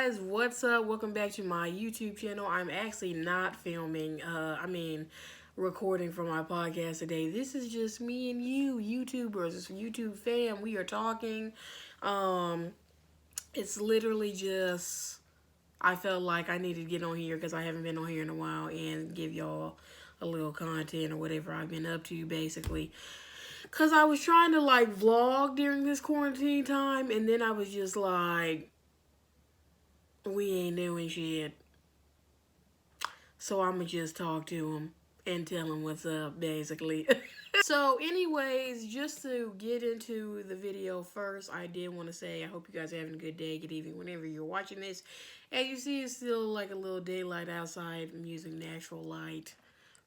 guys, what's up? Welcome back to my YouTube channel. I'm actually not filming, recording for my podcast today. This is just me and you, YouTubers, YouTube fam. We are talking. Um, it's literally just, I felt like I needed to get on here because I haven't been on here in a while and give y'all a little content or whatever I've been up to, basically. Because I was trying to, vlog during this quarantine time, and then I was just like, we ain't doing shit. So I'ma just talk to him and tell him what's up, basically. So anyways, just to get into the video first, I did want to say I hope you guys are having a good day, good evening, whenever you're watching this. As you see, it's still like a little daylight outside. I'm using natural light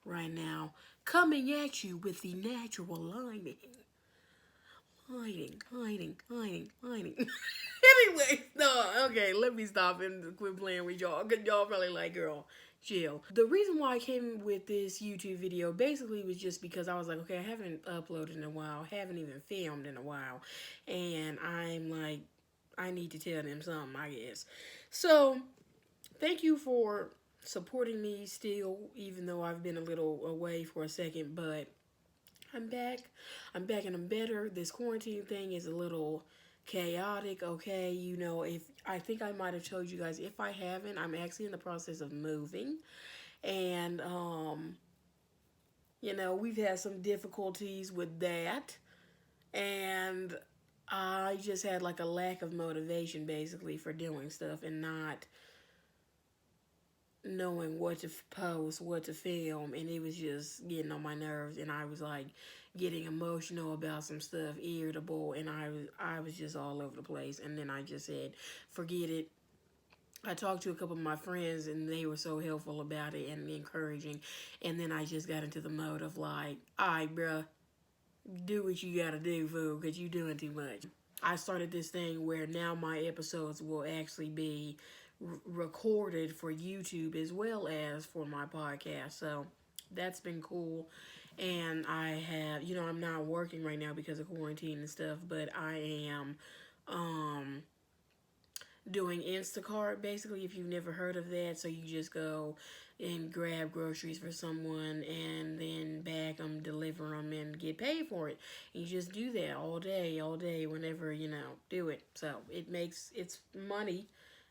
right now. Coming at you with the natural lighting. Hiding. Anyway, no, okay, let me stop and quit playing with y'all. Cause y'all probably like, girl, chill. The reason why I came with this YouTube video basically was just because I was like, okay, I haven't uploaded in a while, haven't even filmed in a while, and I'm like, I need to tell them something, I guess. So, thank you for supporting me still, even though I've been a little away for a second, but I'm back. I'm back and I'm better. This quarantine thing is a little chaotic, okay? You know, if I think I might have told you guys, if I haven't, I'm actually in the process of moving. And we've had some difficulties with that. And I just had like a lack of motivation basically for doing stuff and not knowing what to post, what to film, and it was just getting on my nerves, and I was like getting emotional about some stuff, irritable, and I was just all over the place. And then I just said, forget it. I talked to a couple of my friends, and they were so helpful about it and encouraging. And then I just got into the mode of like, all right, bruh, do what you gotta do, fool, because you doing too much. I started this thing where now my episodes will actually be recorded for YouTube as well as for my podcast. So that's been cool. And I have, I'm not working right now because of quarantine and stuff, but I am doing Instacart, basically, if you've never heard of that. So you just go and grab groceries for someone and then bag them, deliver them, and get paid for it. You just do that all day, whenever, do it. So it's money,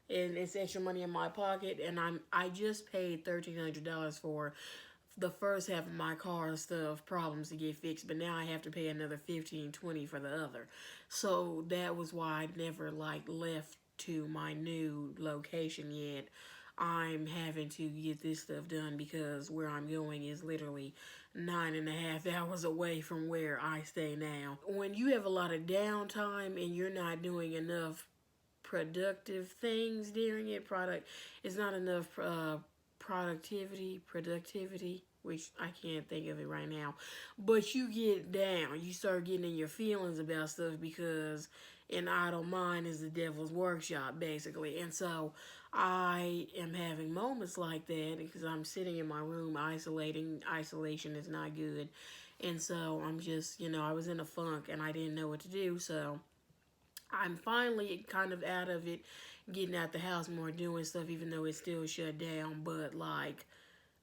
and it's extra money in my pocket, and I just paid $1,300 for the first half of my car stuff problems to get fixed, but now I have to pay another 15-20 for the other. So that was why I never left to my new location yet. I'm having to get this stuff done because where I'm going is literally 9.5 hours away from where I stay now. When you have a lot of downtime and you're not doing enough productive things during it, it's not enough productivity, which I can't think of it right now, but you get down, you start getting in your feelings about stuff because an idle mind is the devil's workshop, basically. And so I am having moments like that because I'm sitting in my room isolating. Isolation is not good. And so I'm just, I was in a funk and I didn't know what to do. So I'm finally kind of out of it, getting out the house more, doing stuff, even though it's still shut down. But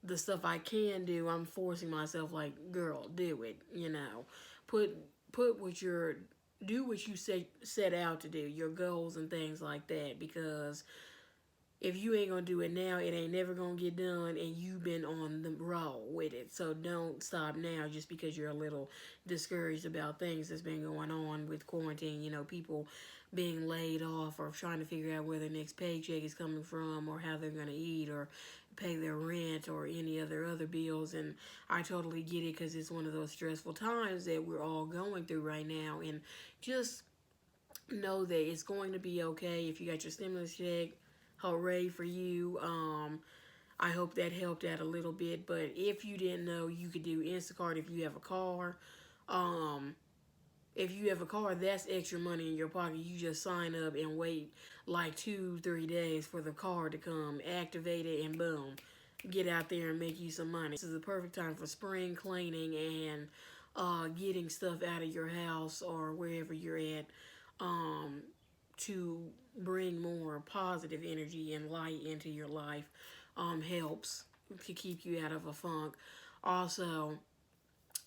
the stuff I can do, I'm forcing myself. Like, girl, do it. Put put what you're do what you set out to do, your goals and things like that. Because if you ain't gonna do it now, it ain't never gonna get done, and you've been on the roll with it. So don't stop now just because you're a little discouraged about things that's been going on with quarantine. People being laid off or trying to figure out where their next paycheck is coming from or how they're gonna eat or pay their rent or any other bills. And I totally get it because it's one of those stressful times that we're all going through right now. And just know that it's going to be okay. If you got your stimulus check, hooray for you. I hope that helped out a little bit. But if you didn't know, you could do Instacart if you have a car. If you have a car, that's extra money in your pocket. You just sign up and wait like 2-3 days for the car to come, activate it, and boom, get out there and make you some money. This is the perfect time for spring cleaning and getting stuff out of your house or wherever you're at. to bring more positive energy and light into your life helps to keep you out of a funk. Also,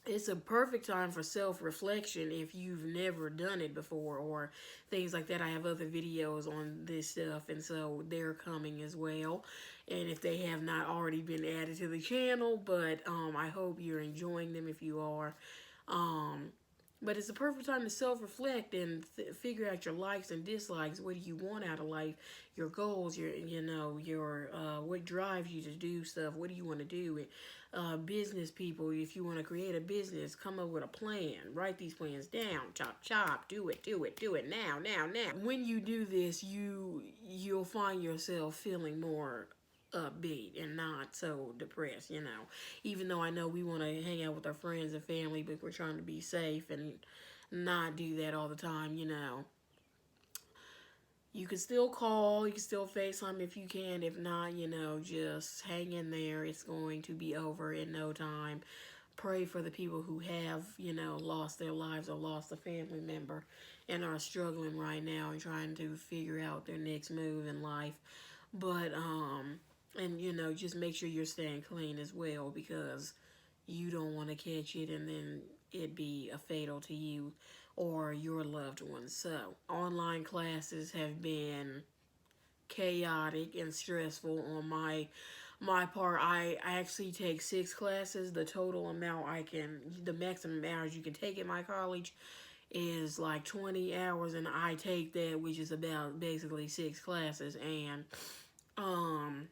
it's a perfect time for self-reflection if you've never done it before or things like that. I have other videos on this stuff, and so they're coming as well, and if they have not already been added to the channel, but I hope you're enjoying them if you are. um but it's a perfect time to self-reflect and figure out your likes and dislikes. What do you want out of life? Your goals, your what drives you to do stuff. What do you want to do? Business people, if you want to create a business, come up with a plan. Write these plans down. Chop, chop. Do it, do it, do it now, now, now. When you do this, you'll find yourself feeling more upbeat and not so depressed, even though I know we want to hang out with our friends and family, but we're trying to be safe and not do that all the time. You can still call, you can still FaceTime if you can. If not, just hang in there. It's going to be over in no time. Pray for the people who have, lost their lives or lost a family member and are struggling right now and trying to figure out their next move in life. But and just make sure you're staying clean as well, because you don't want to catch it and then it be a fatal to you or your loved ones. So online classes have been chaotic and stressful on my part. I actually take 6 classes. The total amount the maximum hours you can take at my college is like 20 hours, and I take that, which is about basically 6 classes. And um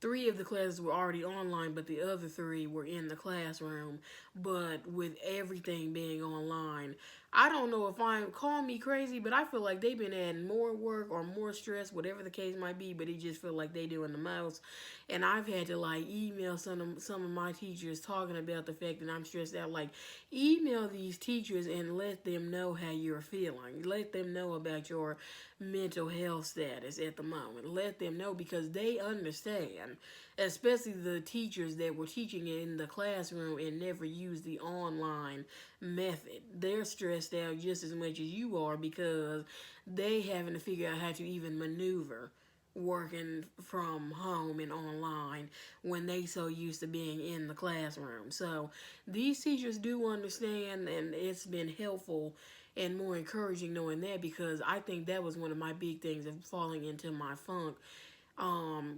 3 of the classes were already online, but the other 3 were in the classroom. But with everything being online, I don't know if call me crazy, but I feel like they've been adding more work or more stress, whatever the case might be, but it just feel like they doing the most. And I've had to like email some of my teachers talking about the fact that I'm stressed out. Like, email these teachers and let them know how you're feeling. Let them know about your mental health status at the moment. Let them know, because they understand, especially the teachers that were teaching it in the classroom and never used the online method. They're stressed out just as much as you are, because they having to figure out how to even maneuver working from home and online when they so used to being in the classroom. So these teachers do understand, and it's been helpful and more encouraging knowing that, because I think that was one of my big things of falling into my funk,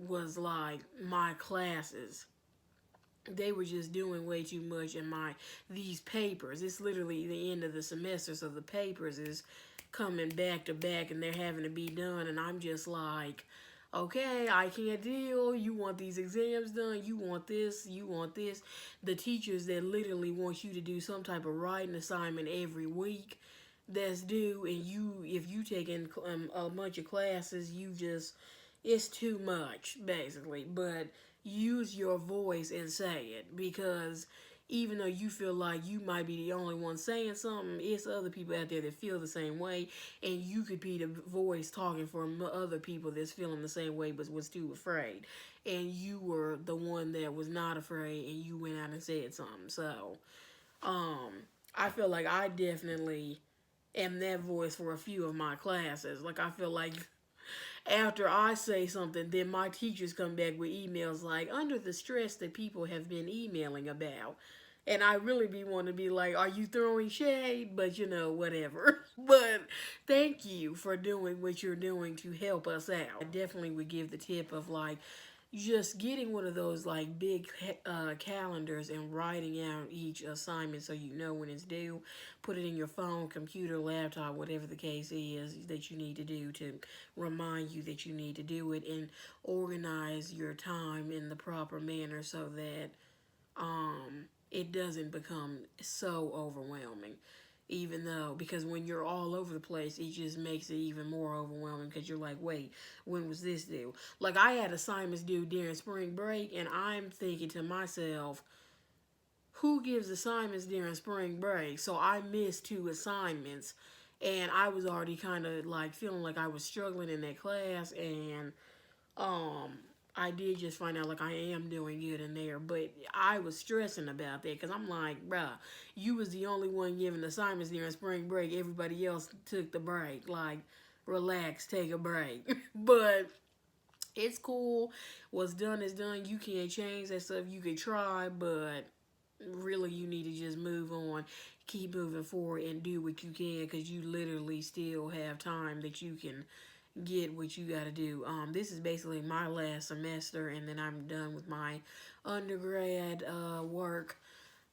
was like my classes. They were just doing way too much, and these papers, it's literally the end of the semester, so the papers is coming back to back and they're having to be done, and I'm just like, okay, I can't deal. You want these exams done, you want this, you want this. The teachers that literally want you to do some type of writing assignment every week that's due, and if you take in a bunch of classes, it's too much, basically. But use your voice and say it, because even though you feel like you might be the only one saying something, it's other people out there that feel the same way, and you could be the voice talking for other people that's feeling the same way but was too afraid, and you were the one that was not afraid and you went out and said something. So I feel like I definitely am that voice for a few of my classes. Like, I feel like after I say something, then my teachers come back with emails like, under the stress that people have been emailing about. And I really be want to be like, are you throwing shade? But whatever. But thank you for doing what you're doing to help us out. I definitely would give the tip of like, just getting one of those like big calendars and writing out each assignment so you know when it's due. Put it in your phone, computer, laptop, whatever the case is that you need to do to remind you that you need to do it, and organize your time in the proper manner so that it doesn't become so overwhelming. Even though, because when you're all over the place, it just makes it even more overwhelming, because you're like, wait, when was this due? Like, I had assignments due during spring break, and I'm thinking to myself, who gives assignments during spring break? So I missed 2 assignments, and I was already kind of like feeling like I was struggling in that class, and I did just find out like I am doing good in there, but I was stressing about that because I'm like, bruh, you was the only one giving assignments during spring break. Everybody else took the break. Like, relax, take a break. But it's cool. What's done is done. You can't change that stuff. You can try, but really you need to just move on, keep moving forward, and do what you can because you literally still have time that you can get what you got to do. This is basically my last semester, and then I'm done with my undergrad work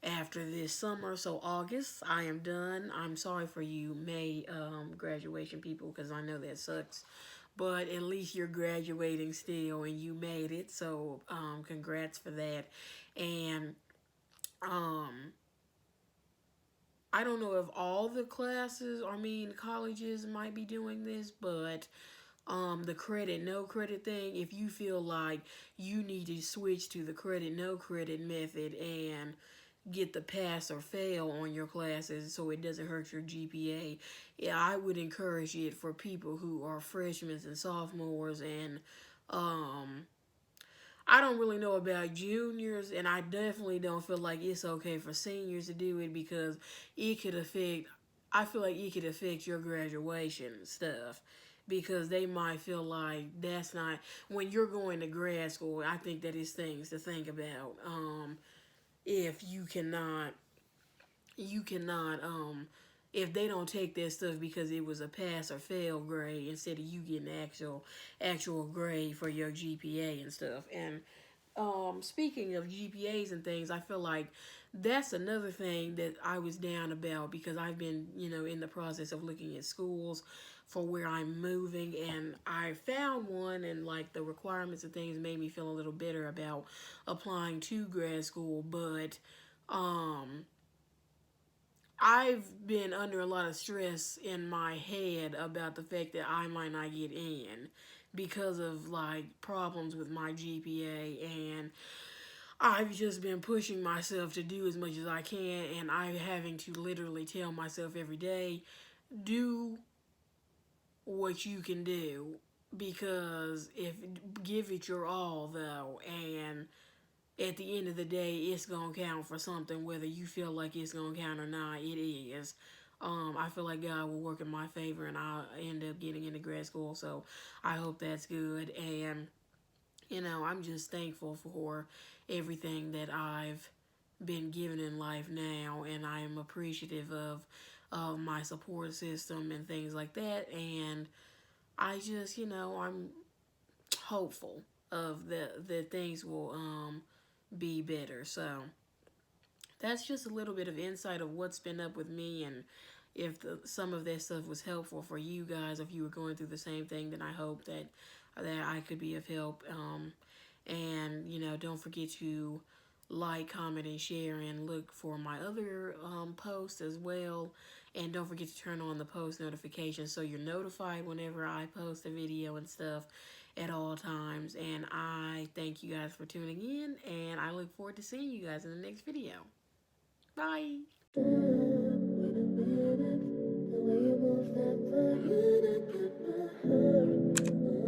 after this summer. So August, I am done. I'm sorry for you May graduation people because I know that sucks. But at least you're graduating still and you made it. So congrats for that. And um, I don't know if all the classes, colleges might be doing this, but the credit no credit thing, if you feel like you need to switch to the credit no credit method and get the pass or fail on your classes so it doesn't hurt your GPA, yeah, I would encourage it for people who are freshmen and sophomores. And um I don't really know about juniors, and I definitely don't feel like it's okay for seniors to do it because it could affect, I feel like it could affect your graduation stuff because they might feel like that's not, when you're going to grad school, I think that is things to think about. If you cannot if they don't take that stuff because it was a pass or fail grade instead of you getting actual grade for your GPA and stuff. And speaking of GPAs and things, I feel like that's another thing that I was down about because I've been, in the process of looking at schools for where I'm moving, and I found one, and like the requirements and things made me feel a little better about applying to grad school. But um I've been under a lot of stress in my head about the fact that I might not get in because of like problems with my GPA, and I've just been pushing myself to do as much as I can, and I'm having to literally tell myself every day, do what you can do, because if give it your all though, and at the end of the day, it's gonna count for something, whether you feel like it's gonna count or not. It is. I feel like God will work in my favor, and I'll end up getting into grad school. So I hope that's good. And I'm just thankful for everything that I've been given in life now, and I am appreciative of my support system and things like that. And I just, I'm hopeful of that things will be better. So that's just a little bit of insight of what's been up with me, and if some of that stuff was helpful for you guys, if you were going through the same thing, then I hope that I could be of help. And don't forget to like, comment, and share, and look for my other posts as well. And don't forget to turn on the post notifications so you're notified whenever I post a video and stuff at all times. And I thank you guys for tuning in, and I look forward to seeing you guys in the next video. Bye. Wait a minute, the way you move that